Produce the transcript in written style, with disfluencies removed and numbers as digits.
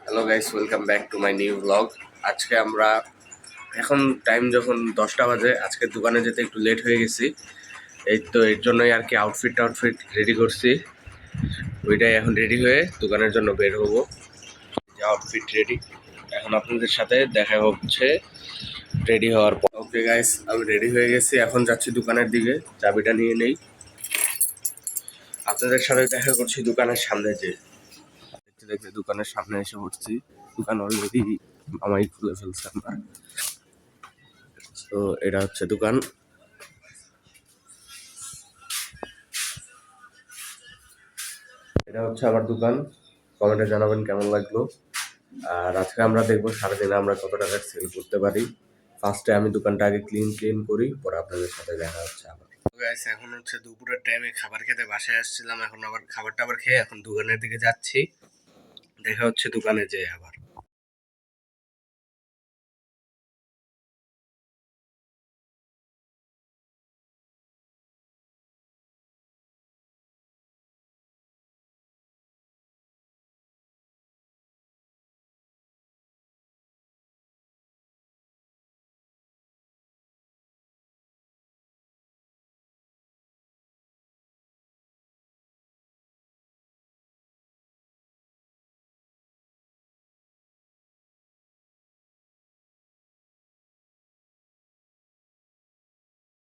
Hello guys, welcome back to my new blog. আজকে আমরা এখন টাইম যখন 10টা বাজে, আজকে দোকানে যেতে একটু লেট হয়ে গেছি। এই তো এর জন্যই আর কি আউটফিট রেডি করছি। ওইটাই এখন রেডি হয়ে দোকানের জন্য বের হবো। যে আউটফিট রেডি, এখন আপনাদের সাথে দেখা হচ্ছে রেডি হওয়ার পর। ওকে গাইস, আমি রেডি হয়ে গেছি, এখন যাচ্ছি দোকানের দিকে, চাবিটা নিয়ে নেই। আপনাদের সাথে দেখা করছি দোকানের সামনে। যে দেখতে দেখতে দোকানের সামনে এসে পড়ছি। দোকান অলরেডি আমাই খুলে ফেলছে আমরা। তো এটা হচ্ছে দোকান। এটা হচ্ছে আমার দোকান। কমেন্টে জানাবেন কেমন লাগলো। আর আজকে আমরা দেখবো সারাদিনে আমরা কত টাকা সেল করতে পারি। ফার্স্টে আমি দোকানটা আগে ক্লিন করি, পরে আপনাদের সাথে দেখা হচ্ছে আবার। গাইস, এখন হচ্ছে দুপুরের টাইমে খাবার খেতে বাসায় আসছিলাম, এখন আবার খাবার টাবার খেয়ে এখন দোকানের দিকে যাচ্ছি। দেখা হচ্ছে দোকানে যেয়ে আবার।